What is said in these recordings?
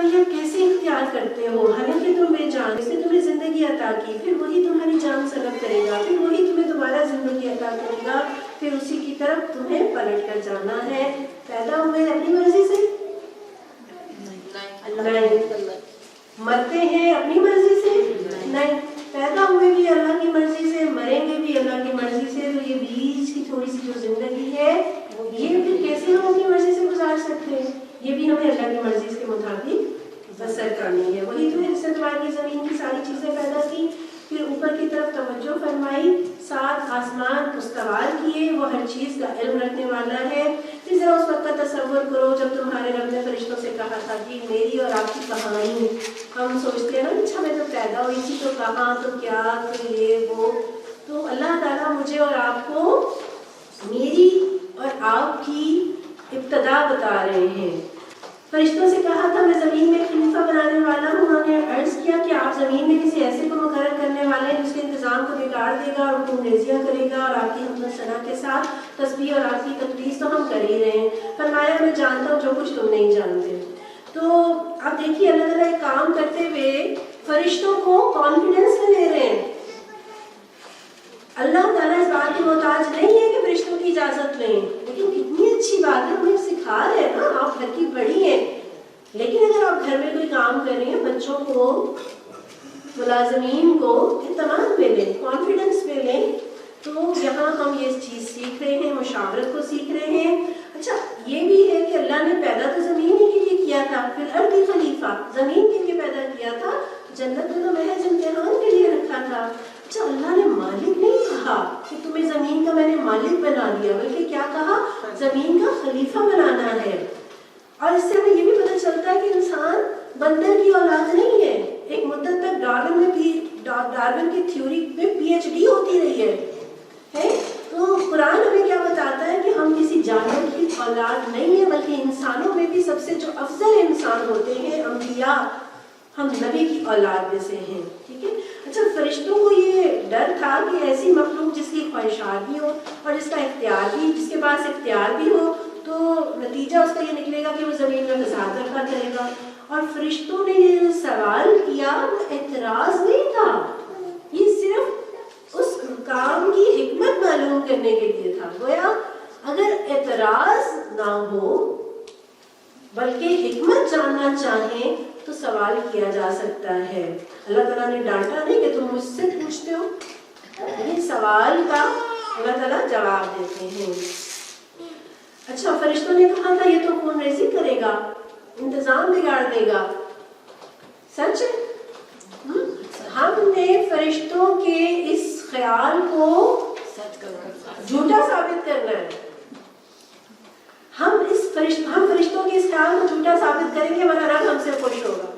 صلاحیت کیسے اختیار کرتے ہو؟ حالانکہ تم بے جان، اس نے تمہیں زندگی عطا کی، پھر وہی تمہاری جان سلب کرے گا، پھر وہی تمہیں دوبارہ زندگی عطا کرے گا، پھر اسی کی طرف تمہیں پلٹ کر جانا ہے۔ پیدا ہوئے اپنی مرضی سے؟ نہیں۔ مرتے ہیں اپنی مرضی سے؟ نہیں۔ پیدا ہوئے بھی اللہ کی مرضی سے، مریں گے بھی اللہ کی مرضی سے۔ تو یہ بیچ کی تھوڑی سی جو زندگی ہے یہ پھر کیسے ہم اپنی مرضی سے گزار سکتے ہیں؟ یہ بھی ہمیں اللہ کی مرضی کے مطابق بسر کرنی ہے۔ وہی تو ہے جس نے تمہاری زمین کی ساری چیزیں پیدا کی، پھر اوپر کی طرف توجہ فرمائی، 7 آسمان استوار کیے، وہ ہر چیز کا علم رکھنے والا ہے۔ پھر ذرا اس وقت کا تصور کرو جب تمہارے رب نے فرشتوں سے کہا تھا کہ میری اور آپ کی کہانی، ہم سوچتے ہیں نا اچھا میں تو پیدا ہوئی تھی تو کہاں تو کیا تو یہ وہ، تو اللہ تعالیٰ مجھے اور آپ کو میری اور آپ کی ابتدا بتا رہے ہیں۔ فرشتوں سے کہا تھا میں زمین میں خلیفہ بنانے والا ہوں، انہوں نے عرض کیا کہ آپ زمین میں کسی ایسے کو مقرر کرنے والے ہیں جس کے انتظام کو بگاڑ دے گا اور حکم ریزیاں کرے گا، اور آپ کی حمد و ثنا کے ساتھ تسبیح اور آپ کی تقدیس تو ہم کر ہی رہے ہیں۔ فرمایا میں جانتا ہوں جو کچھ تم نہیں جانتے۔ تو آپ دیکھیے اللہ تعالیٰ ایک کام کرتے ہوئے فرشتوں کو کانفیڈنس میں لے رہے ہیں۔ اللہ تعالیٰ اس بات کی محتاج نہیں ہے کہ فرشتوں کی اجازت لیں، لیکن کتنی اچھی بات ہے، ہمیں سکھا رہے ہیں نا، آپ گھر کی بڑی ہیں، لیکن اگر آپ گھر میں کوئی کام کر رہی ہیں، بچوں کو، ملازمین کو اطمینان میں لیں، کانفیڈنس میں لیں۔ تو یہاں ہم یہ چیز سیکھ رہے ہیں، مشاورت کو سیکھ رہے ہیں۔ اچھا یہ بھی ہے کہ اللہ نے پیدا تو زمین ہی کے لیے کیا تھا، پھر ارض خلیفہ زمین کے لیے پیدا کیا تھا، جنت میں تو محض امتحان کے لیے رکھا تھا۔ اچھا اللہ نے مالک نہیں کہا کہ تمہیں زمین کا میں نے مالک بنا دیا، بلکہ کیا کہا؟ زمین کا خلیفہ بنانا ہے۔ اور اس سے ہمیں یہ بھی پتہ چلتا ہے کہ انسان بندر کی اولاد نہیں ہے۔ ایک مدت تک ڈارون کی تھیوری میں PhD ہوتی رہی ہے۔ تو قرآن ہمیں کیا بتاتا ہے کہ ہم کسی جانور کی اولاد نہیں ہے، بلکہ انسانوں میں بھی سب سے جو افضل انسان ہوتے ہیں انبیاء، ہم نبی کی اولاد میں سے ہیں، ٹھیک ہے۔ اچھا فرشتوں کو یہ ڈر تھا کہ ایسی مخلوق جس کی خواہشات بھی ہو اور جس کا اختیار بھی، جس کے پاس اختیار بھی ہو، تو نتیجہ اس کا یہ نکلے گا کہ وہ زمین میں فساد رکھا کرے گا۔ اور فرشتوں نے یہ سوال کیا، وہ اعتراض نہیں تھا، یہ صرف اس کام کی حکمت معلوم کرنے کے لیے تھا۔ گویا اگر اعتراض نہ ہو بلکہ حکمت جاننا چاہیں تو سوال کیا جا سکتا ہے۔ اللہ تعالیٰ نے ڈانٹا نہیں کہ تم مجھ سے پوچھتے ہو، یہ سوال کا اللہ تعالیٰ جواب دیتے ہیں۔ اچھا فرشتوں نے کہا تھا یہ تو خون ریزی کرے گا، انتظام بگاڑ دے گا، سچ ہے؟ ہم نے فرشتوں کے اس خیال کو جھوٹا ثابت کرنا ہے۔ ہم فرشتوں کے اس خیال کو جھوٹا ثابت کریں گے ورنہ رب ہم سے خوش ہوگا۔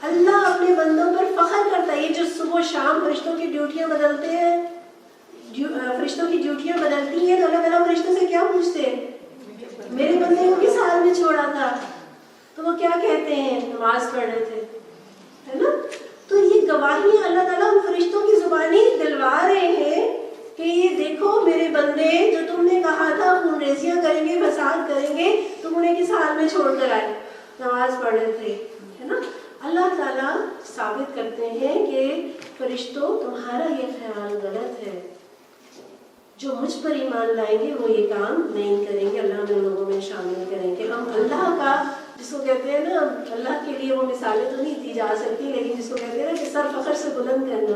اللہ اپنے بندوں پر فخر کرتا ہے۔ یہ جو صبح شام فرشتوں کی ڈیوٹیاں بدلتے ہیں، فرشتوں کی ڈیوٹیاں بدلتی ہیں، تو اللہ تعالیٰ فرشتوں سے کیا پوچھتے ہیں؟ میرے بندے کو کس حال میں چھوڑا تھا؟ تو وہ کیا کہتے ہیں؟ نماز پڑھ رہے تھے، ہے نا؟ تو یہ گواہیاں اللہ تعالیٰ ان فرشتوں کی زبانی دلوا رہے ہیں کہ یہ دیکھو میرے بندے جو تم نے کہا تھا خون ریزیاں کریں گے، فساد کریں گے، تم انہیں کس حال میں چھوڑ کر آئے؟ نماز پڑھ رہے تھے، ہے نا؟ اللہ تعالیٰ ثابت کرتے ہیں کہ فرشتوں تمہارا یہ خیال غلط ہے، جو مجھ پر ایمان لائیں گے وہ یہ کام نہیں کریں گے۔ اللہ ہمیں لوگوں میں شامل کریں گے۔ ہم اللہ کا، جس کو کہتے ہیں نا، اللہ کے لیے وہ مثالیں تو نہیں دی جا سکتی، لیکن جس کو کہتے ہیں نا کہ سر فخر سے بلند کرنا،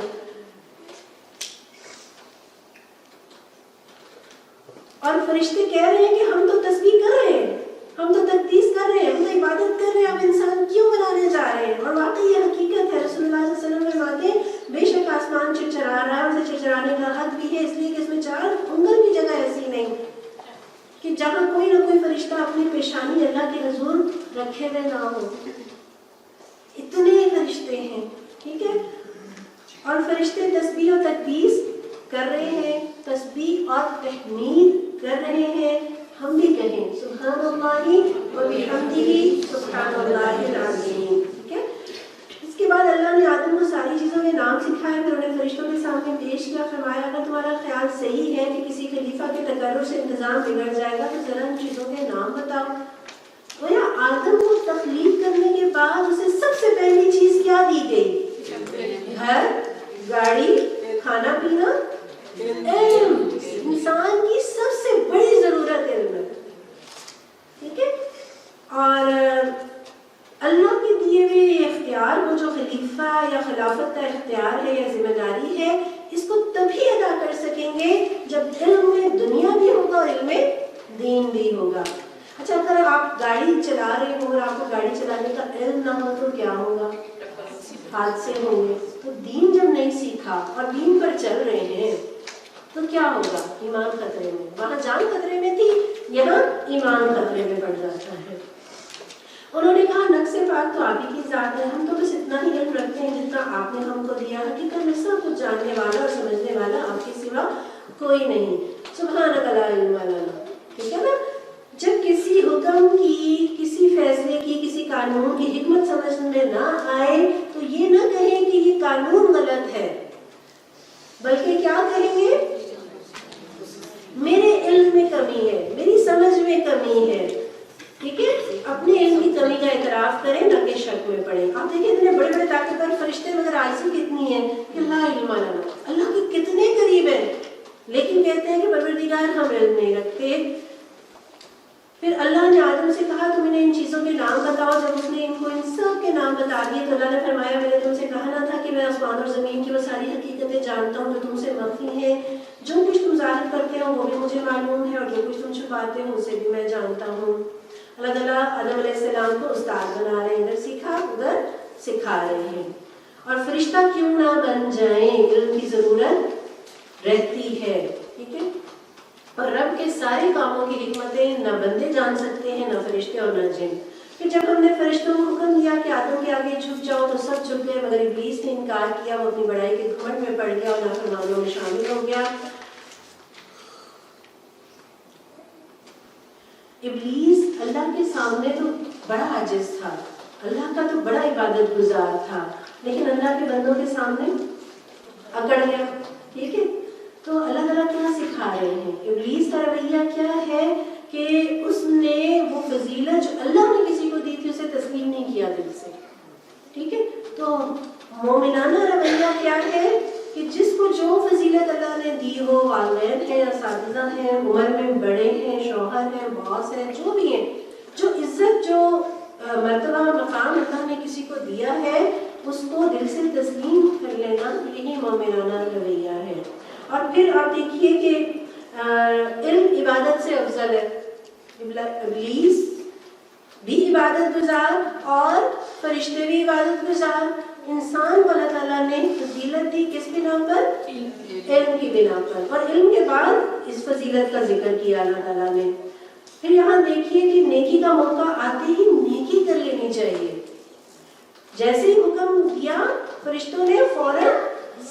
اور فرشتے کہہ رہے ہیں کہ ہم تو تسبیح کر رہے ہیں، ہم تو تقدیس کر رہے ہیں، ہم تو عبادت کر رہے ہیں، اب انسان کیوں بنانے جا رہے ہیں؟ اور واقعی یہ حقیقت ہے، رسول اللہ صلی اللہ علیہ وسلم فرماتے ہیں بے شک آسمان چرچرا رہا ہے، اسے چرچرانے کا حق بھی ہے، اس لیے کہ اس میں 4 انگل بھی جگہ ایسی نہیں کہ جہاں کوئی نہ کوئی فرشتہ اپنی پیشانی اللہ کے حضور رکھے ہوئے نہ ہو۔ اتنے فرشتے ہیں، ٹھیک ہے۔ اور فرشتے تسبیح و تقدیس کر رہے ہیں، تسبیح اور تحمید کر رہے ہیں۔ ہم بھی کہیں سبحان اللہ و بحمدہ سبحان اللہ العظیم، ٹھیک ہے۔ اس کے بعد اللہ نے آدم کو ساری چیزوں کے نام سکھائے، پھر انہیں فرشتوں کے سامنے پیش کیا، فرمایا اگر تمہارا خیال صحیح ہے کہ کسی خلیفہ کے تقرر سے انتظام بگڑ جائے گا تو ذرا ان چیزوں کے نام بتاؤ۔ گویا آدم کو تخلیق کرنے کے بعد اسے دی گئی؟ گھر، گاڑی، کھانا پینا، علم۔ انسان کی سب سے بڑی ضرورت علم ہے، ٹھیک ہے؟ اور اللہ کے دیے ہوئے اختیار کو، جو خلیفہ یا خلافت کا اختیار ہے یا ذمہ داری ہے، اس کو تبھی ادا کر سکیں گے جب علم میں دنیا بھی ہوگا اور علم میں دین بھی ہوگا۔ اچھا، اگر آپ گاڑی چلا رہے ہو اور آپ کو گاڑی چلانے کا علم نہ ہو تو کیا ہوگا؟ حادثے ہوں گے۔ تو دین جب نہیں سیکھا اور دین پر چل رہے ہیں تو کیا ہوگا؟ ایمان خطرے میں۔ وہاں جان خطرے میں تھی، یہاں ایمان خطرے میں پڑ جاتا ہے۔ انہوں نے کہا نقص پاک تو آپ ہی کی ذات ہے، ہم تو بس اتنا ہی علم رکھتے ہیں جتنا آپ نے ہم کو دیا، حقیقت میں سب کچھ جاننے والا اور سمجھنے والا آپ کے سوا کوئی نہیں۔ سبحانک لا علم لنا، ٹھیک ہے نا؟ جب کسی حکم کی، کسی فیصلے کی، کسی قانون کی حکمت سمجھ میں نہ آئے تو یہ نہ کہیں کہ یہ قانون غلط ہے، بلکہ کیا کہیں گے؟ میرے علم میں کمی ہے، میری سمجھ میں کمی ہے، ٹھیک ہے؟ اپنے علم کی کمی کا اعتراف کریں، نہ کہ شک میں پڑیں۔ آپ دیکھیں اتنے بڑے بڑے طاقتور فرشتے مگر عاجزی کتنی ہے کہ لا علم لنا، اللہ کے کتنے قریب ہیں، لیکن کہتے ہیں کہ پروردگار ہم علم نہیں رکھتے۔ پھر اللہ نے آدم سے کہا تم انہیں ان چیزوں کے نام بتاؤ۔ جب اس نے ان کو ان سب کے نام بتا دیے تو اللہ نے فرمایا میں نے تم سے کہا نہ تھا کہ میں آسمان اور زمین کی وہ ساری حقیقتیں جانتا ہوں جو تم سے مخفی ہیں؟ جو کچھ تم ظاہر کرتے ہو وہ بھی مجھے معلوم ہے، اور جو کچھ تم چھپاتے ہو اسے بھی میں جانتا ہوں۔ اللہ تعالیٰ آدم علیہ السلام کو استاد بنا رہے ہیں، ادھر سیکھا ادھر سکھا رہے ہیں۔ اور فرشتہ کیوں نہ بن جائیں، علم کی ضرورت رہتی ہے، ٹھیک ہے؟ اور رب کے سارے کاموں کی حکمتیں نہ بندے جان سکتے ہیں، نہ فرشتے اور نہ جن۔ پھر جب ہم نے فرشتوں کو حکم دیا کہ آدم کے آگے جھک جاؤ تو سب جھک گئے، مگر ابلیس نے انکار کیا، وہ اپنی بڑائی کے گھمنڈ میں پڑ گیا اور نافرمانیوں میں شامل ہو گیا۔ ابلیس اللہ کے سامنے تو بڑا عاجز تھا، اللہ کا تو بڑا عبادت گزار تھا، لیکن اللہ کے بندوں کے سامنے اکڑ گیا، ٹھیک ہے؟ تو اللہ تعالیٰ کیا سکھا رہے ہیں؟ ابلیس کا رویہ کیا ہے کہ اس نے وہ فضیلت جو اللہ نے کسی کو دی تھی اسے تسلیم نہیں کیا دل سے، ٹھیک ہے؟ تو مومنانہ رویہ کیا ہے کہ جس کو جو فضیلت اللہ نے دی ہو، والدین ہیں، اساتذہ ہیں، عمر میں بڑے ہیں، شوہر ہیں، باس ہیں، جو بھی ہیں، جو عزت، جو مرتبہ مقام اللہ نے کسی کو دیا ہے اس کو دل سے تسلیم کر لینا، یہی مومنانہ رویہ ہے۔ اور پھر آپ دیکھیے کہ علم عبادت سے افضل ہے۔ ابلیس بھی عبادت گزار اور فرشتے بھی عبادت گزار، انسان کو اللہ تعالیٰ نے فضیلت دی کس بنا پر؟ علم کی بنا پر، اور علم کے بعد اس فضیلت کا ذکر کیا اللہ تعالیٰ نے۔ پھر یہاں دیکھیے کہ نیکی کا موقع آتے ہی نیکی کر لینی چاہیے۔ جیسے ہی حکم دیا فرشتوں نے فوراً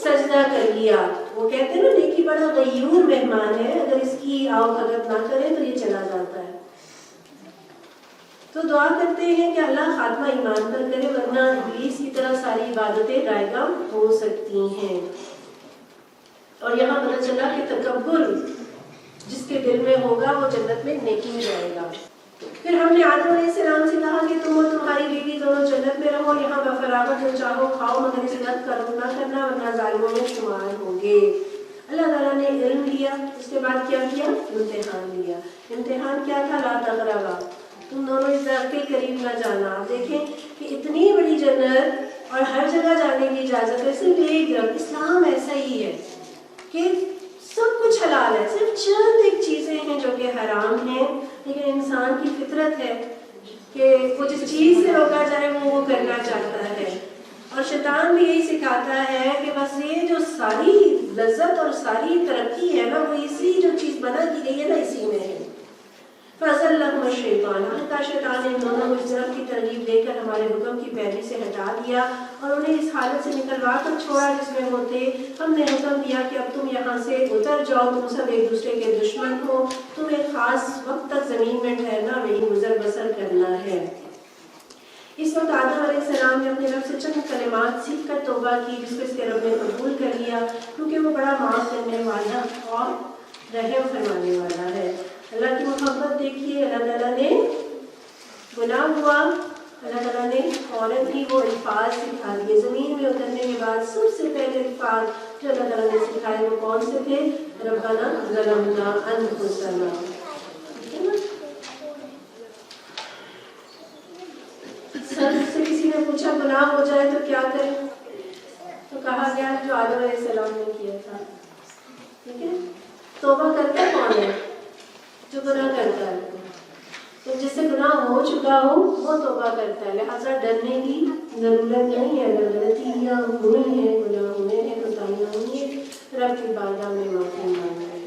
سجدہ کر لیا۔ وہ کہتے ہیں نا نیکی بڑا غیور مہمان ہے، اگر اس کی آؤ بھگت نہ کرے تو یہ چلا جاتا ہے۔ تو دعا کرتے ہیں کہ اللہ خاتمہ ایمان پر کرے، ورنہ ابلیس کی طرح ساری عبادتیں رائگاں ہو سکتی ہیں۔ اور یہاں پتہ چلا کہ تکبر جس کے دل میں ہوگا وہ جنت میں نیکی میں جائے گا۔ پھر ہم نے آدم علیہ السلام سے کہا کہ تم اور تمہاری بیوی دونوں جنت میں رہو، یہاں بفراغت جو چاہو کھاؤ، مگر اسے نہ کرنا ورنہ ظالموں میں شمار ہوں گے۔ اللہ تعالیٰ نے علم لیا، اس کے بعد کیا کیا؟ امتحان لیا۔ امتحان کیا تھا؟ لا تقربا، تم دونوں اس درخت کے قریب نہ جانا۔ آپ دیکھیں کہ اتنی بڑی جنت اور ہر جگہ جانے کی اجازت ہے، صرف ایک درخت۔ اسلام ایسا ہی ہے کہ سب کچھ حلال ہے، صرف چند ایک چیزیں ہیں جو کہ حرام ہیں، لیکن انسان کی فطرت ہے کہ وہ جس چیز سے روکا جائے وہ کرنا چاہتا ہے۔ اور شیطان بھی یہی سکھاتا ہے کہ بس یہ جو ساری لذت اور ساری ترقی ہے نا، وہ اسی جو چیز بنا کی گئی ہے نا اسی میں ہے۔ فَأَزَلَّهُمَا الشَّيْطَانُ، حتیٰ شیطان نے دونوں کو اس درخت کی ترغیب دے کر ہمارے حکم کی پیروی سے ہٹا دیا اور انہیں اس حالت سے نکلوا کر چھوڑا جس میں وہ تھے۔ ہم نے حکم دیا کہ اب تم یہاں سے اتر جاؤ، تم سب ایک دوسرے کے دشمن ہو، تم ایک خاص وقت تک زمین میں ٹھہرنا، وہیں گزر بسر کرنا ہے۔ اس وقت آدم علیہ السلام نے اپنے رب سے چند کلمات سیکھ کر توبہ کی، جس کو اس کے رب نے قبول کر لیا، کیونکہ وہ بڑا معاف کرنے والا اور رحم فرمانے والا ہے۔ اللہ کی محبت دیکھیے، اللہ تعالیٰ نے گناہ ہوا اللہ تعالیٰ نے فوراً ہی وہ الفاظ سکھا دیے. زمین میں اترنے کے بعد سب سے پہلے الفاظ جو اللہ تعالیٰ نے سکھائے وہ کون سے تھے؟ ربنا ظلمنا انفسنا. سر سے کسی نے پوچھا گناہ ہو جائے تو کیا کریں؟ تو کہا گیا جو آدم علیہ السلام نے کیا تھا. ٹھیک ہے، توبہ کرتا کون ہے؟ جو گناہ کرتا ہے. تو جس سے گناہ ہو چکا ہو وہ توبہ کرتا ہے. لہٰذا ڈرنے کی ضرورت نہیں ہے. اگر غلطیاں ہوئی ہیں، گناہ ہوئے ہیں، کوتاہیاں ہوئی ہیں، رب کی بارگاہ میں معافی مانگنا ہے.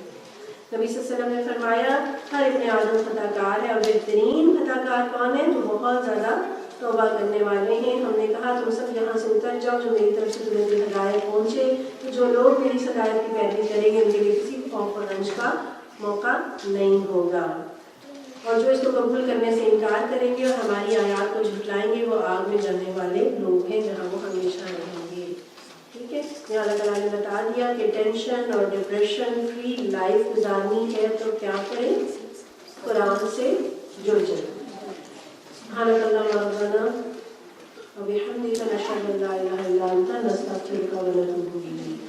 نبی صلی اللہ علیہ وسلم نے فرمایا ہر ابن آدم خطا کار ہے اور بہترین خطا کار کون ہے؟ جو بہت زیادہ توبہ کرنے والے ہیں. ہم نے کہا تم سب یہاں سے اتر جاؤ جو میری طرف سے تمہیں جو ہدایت پہنچے. تو جو لوگ میری ہدایت کی پیروی کریں گے ان کے لیے کسی خوف اور رنج کا موقع نہیں ہوگا. اور جو اس کو قبول کرنے سے انکار کریں گے اور ہماری آیات کو جھٹلائیں گے وہ آگ میں جلنے والے لوگ ہیں جہاں وہ ہمیشہ رہیں گے. ٹھیک ہے، یہاں اللہ تعالیٰ نے بتا دیا کہ ٹینشن اور ڈپریشن فری لائف گزارنی ہے تو کیا کریں؟ قرآن سے جڑ جائیں. سبحانک اللہم ربنا وبحمدک نشہد ان لا الہ الا انت نستغفرک ونتوب الیک.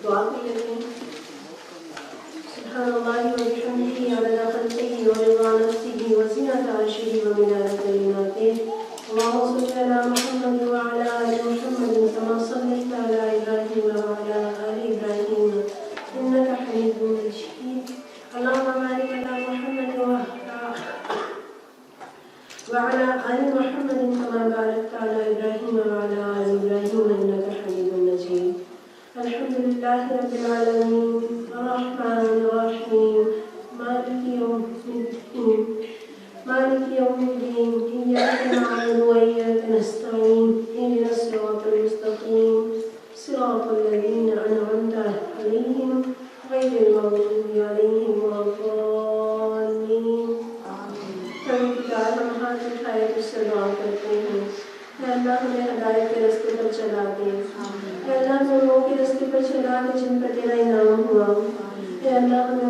دعا کر لیتے ہیں. سبحان اللہ وبحمدہ عدد خلقہ ورضا نفسہ وزنۃ عرشہ ومداد کلماتہ. اللهم صل على محمد وعلى آل محمد كما صليت على إبراهيم وعلى آل إبراهيم إنك حميد مجيد. اللهم بارك على محمد وعلى آل محمد كما باركت على إبراهيم وعلى آل إبراهيم إنك حميد مجيد. الحمد لله رب العالمين الرحمن الرحيم مالك يوم الدين إياك نعبد وإياك نستعين اهدنا الصراط المستقيم صراط الذين أنعمت عليهم غير المغضوب عليهم ولا الضالين. پروردگار ہم ہاتھ اٹھائے تجھ سے دعا کرتے ہیں اے اللہ ہمیں ہدایت کے راستے پر چلا دے. اے اللہ ہمیں ان لوگوں کے راستے پر چلا دے جن پر تیرا انعام ہوا. اے اللہ ہمیں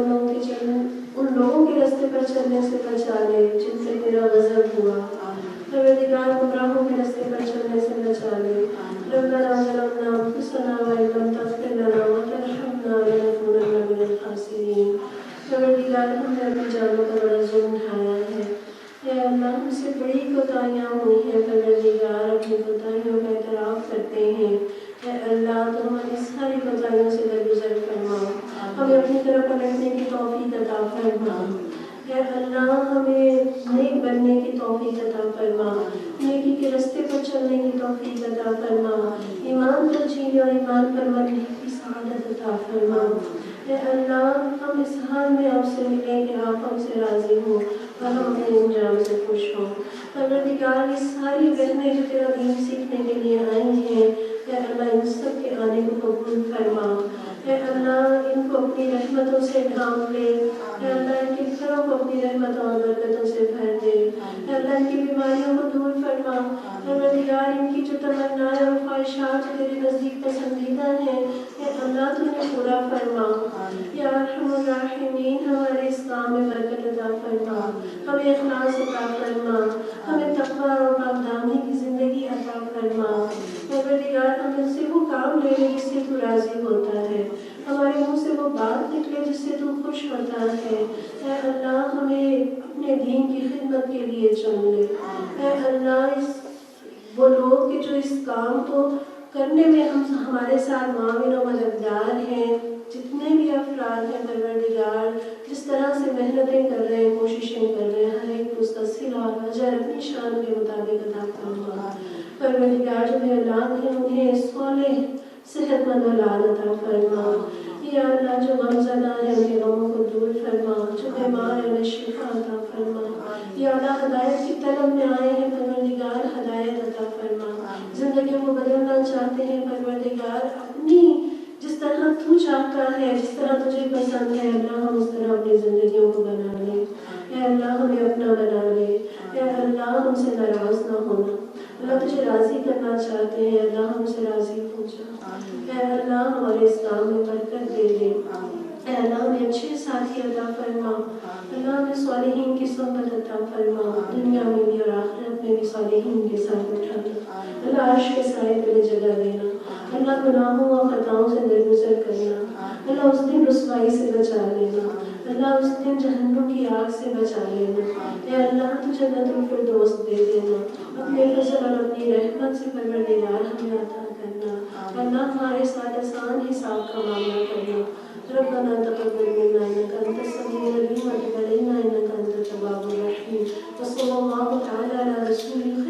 ان لوگوں کے راستے پر چلنے سے بچا لے جن سے تیرا غضب ہوا. پروردگار گمراہوں کے راستے پر چلنے سے بچا لے. ربنا ظلمنا انفسنا وان لم تغفر لنا وترحمنا لنكونن من الخاسرین. پروردگار ہم نے اپنی جانوں کا بڑا ظلم اٹھایا ہے. اے اللہ ہم سے بڑی کوتاہیاں ہوئی ہیں. پروردگار اپنی کوتاہیوں کا اعتراف کرتے ہیں. اے اللہ تو ہماری ساری کوتاہیوں سے درگزر فرما. ہمیں اپنی طرف پلٹنے کی توفیق عطا فرما. اے اللہ ہمیں نیک بننے کی توفیق عطا فرما. نیکی کے راستے پر چلنے کی توفیق عطا فرما. ایمان پر جینے اور ایمان پر مرنے کی سعادت عطا فرما. اے اللہ ہم اس حال میں آپ سے ملیں کہ آپ ہم سے راضی ہوں اور ہم اپنے انجام سے خوش ہوں. پروردگار یہ ساری بہنیں جو تیرا دین سیکھنے کے لیے آئی ہیں اے اللہ ان سب کے آنے کو قبول فرما. اے اللہ ان کو اپنی رحمتوں سے ڈھانپ لے. اے اللہ ان کے گھروں کو اپنی رحمتوں اور برکتوں سے بھر دے. اے اللہ ان کی بیماریوں کو دور فرما. پروردگار ان کی جو تمنائیں اور خواہشات تیرے نزدیک پسندیدہ ہیں اے اللہ تو انہیں پورا فرما. یا ارحم الراحمین ہمارے اسلام میں برکت عطا فرما. ہمیں اخلاص عطا فرما. ہمیں تقوی اور پاکدامنی کی زندگی عطا فرما. پروردگار ہم سے وہ کام لے لے جس سے تو راضی ہوتا ہے. ہمارے منہ سے وہ بات نکلے جس سے تو خوش ہوتا ہے. اے اللہ ہمیں اپنے دین کی خدمت کے لیے چن لے. اے اللہ وہ لوگ کہ جو اس کام کو کرنے میں ہمارے ساتھ معاون و مددگار ہیں، جتنے بھی افراد ہیں پروردگار جس طرح سے محنتیں کر رہے ہیں، کوششیں کر رہے ہیں، ہر ایک اس کا صلہ اور اجر اپنی شان کے مطابق عطا فرما. پروردگار جو میرے اولاد ہیں انہیں صالح صحت مند اولاد عطا فرما. یا اللہ جو غم زدہ ہیں ان کے غموں کو دور فرما. جو بیمار ہیں انہیں شفا عطا فرما. یا اللہ ہدایت کی طلب میں آئے ہیں پروردگار ہدایت عطا فرما. زندگیوں کو بدلنا چاہتے ہیں پروردگار اپنی جس طرح تو چاہتا ہے، جس طرح تجھے پسند ہے اللہ ہم اس طرح اپنی زندگیوں کو بنا لے. اے اللہ ہمیں اپنا بنا لے. اے اللہ ہم سے ناراض نہ ہونا. اللہ تجھے راضی کرنا چاہتے ہیں، اللہ ہم سے راضی ہو جا. اے اللہ ہمارے اسلام میں برکت دے دے. اے اللہ ہمیں اچھے ساتھی عطا فرما، اللہ ہمیں صالحین کی صحبت عطا فرما، دنیا میں بھی اور آخرت میں بھی صالحین کے ساتھ اٹھانا، اللہ عرش کے سائے تلے جگہ دینا، اللہ گناہوں اور خطاؤں سے درگزر کرنا، اللہ اس دن رسوائی سے بچا لینا، اللہ اس دن جہنم کی آگ سے بچا لینا، اے اللہ تو جنت الفردوس دے دینا، اپنے فضل اور اپنی رحمت سے پروردگار ہمیں عطا کرنا، اللہ ہمارے ساتھ آسان حساب کا معاملہ کرنا، ربنا تقبل منا انك انت السميع العليم وتب علينا انك انت التواب الرحيم، وصلى الله تعالى على رسوله